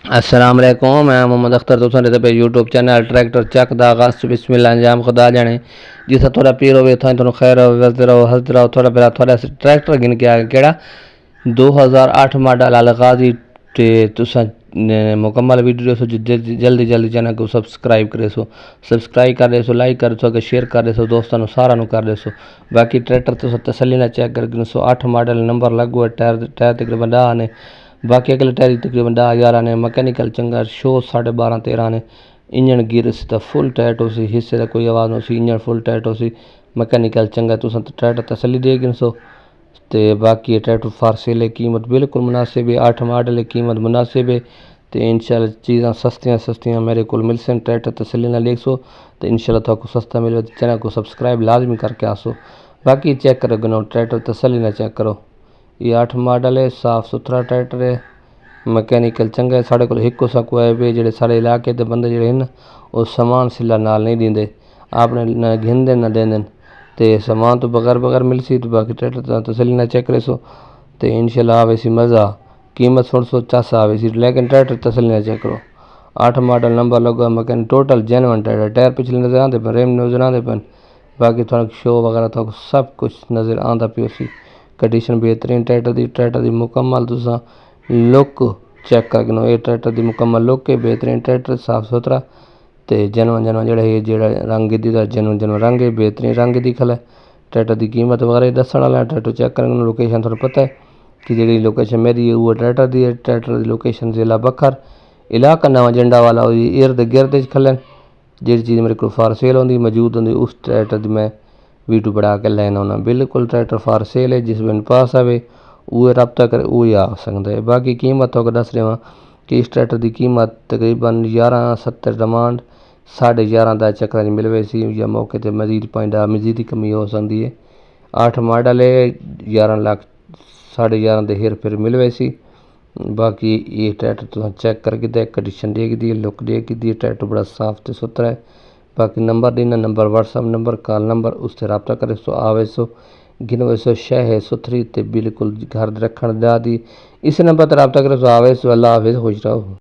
अस्सलाम वालेकुम, मैं मोहम्मद अख्तर तुसां पे यूट्यूब चैनल ट्रैक्टर चक दा आगाज़ बिस्मिल्लाह अंजाम खुदा जाने जिस थोड़ा पीर होवे था तुम खैर वजद रहो हंसते रहो। थोड़ा पहला थोड़ा ट्रैक्टर गिन के आगे केड़ा 2008 मॉडल अलगाजी ते तुसां मुकम्मल वीडियो सो जल्दी जल्दी चैनल को सब्सक्राइब करे सो, सब्सक्राइब कर दे सो, लाइक कर सो, अगर शेयर कर दे सो दोस्तों सारा कर दे सो। बाकी ट्रैक्टर तुस तसली ना चेक कर 108 मॉडल नंबर लगो है, टायर तकरीबन 10 ने, बाकी अगले टायर तकरीबन 10-11 ने, मैकेनिकल चंगा शो 12.5-13 ने, इंजन गियर सी फुल टाइट हो सी, हिस्से का कोई आवाज़ नहीं सी, इंजन फुल टाइट हो सी, मैकेनिकल चंगा तुस ट्रैक्टर तसली दे गिन सो। तो बाकी ट्रैक्टर फार सेल कीमत बिल्कुल मुनासिब है, 8 मॉडल है, कीमत मुनासिब है। तो इंशाल्लाह चीज़ां सस्तियां मेरे को मिल सन, ट्रैक्टर तसली ना ले सो तो इंशाल्लाह तो सस्ता मिले। चैनल को सब्सक्राइब लाजमी करके आसो। बाकी चेक करो गनो ट्रैक्टर तसली ना चेक करो, ये 8 मॉडल है, साफ़ सुथरा ट्रैक्टर है, मैकेनिकल चंगा है। साढ़े को हिक्को सको है भी जे साढ़े इलाके के बंदे जोड़े हैं वो समान सिला नाल नहीं देंगे, आपने ना घिनते ना देंगे तो समान तो बगैर मिल सी। तो बाकी ट्रैक्टर तसली ना चेक करे सो तो इंशाल्लाह आवे सी मज़ा, कीमत 16 आवे सी, लेकिन ट्रैक्टर तसली ना चेक करो। 8 मॉडल नंबर लगा mechanic total genuine tractor, tyre पिछले नज़र आते पे, रेम नज़र आते पे, बाकी थोड़ा शो वगैरह तो सब कुछ नज़र आता पियो सी। कंडीशन बेहतरीन ट्रैक्टर दी मुकम्मल तुसां लुक चेक करके नो, ये ट्रैक्टर दी मुकम्मल लुक है, बेहतरीन ट्रैक्टर साफ सुथरा तो जनवन जोड़ा रंग दी जनवन रंग है, बेहतरीन रंग दी खल है। ट्रैक्टर की कीमत वगैरह दस वाला ट्रैक्टर चेक करके लोकेशन थोड़ा पता है कि जी लोकेशन मेरी है वो ट्रैक्टर की है। ट्रैक्टर की लोकेशन ज़िला बखर, इलाका नवा जंडा वाला इर्द गिर्द खलन, जी चीज़ मेरे को फार सेल होंगी मौजूद होंगी उस ट्रैक्टर की मैं वीडियो बढ़ा के लैना होना। बिल्कुल ट्रैक्टर फार सेल है, जिस बिन पास आए वो रब्ता करे वो आ सकता है। बाकी कीमत तो दस रहा कि इस ट्रैक्टर की कीमत तकरीबन 1170 डिमांड, 11.5 का चक्कर मिल वैसी, या मौके पर मजीद ही कमी हो सकती है। 8 मॉडल है, 11 लाख 11.5 के हेर फेर मिल वैसी। बाकी ये ट्रैक्टर तुम चेक करके दे, कंडीशन देगी दी, लुक देगी दी, ट्रैक्टर बड़ा साफ तो सुथरा है। बाकी नंबर देना, number WhatsApp number, call number, उससे रब्ता करे सो आवे सो गिन वैसो शह है सुथरी तो बिल्कुल घर रखण दी, इस नंबर पर रब्ता करे सो आवे सो। अल्लाह हाफिज़, खुश रहो।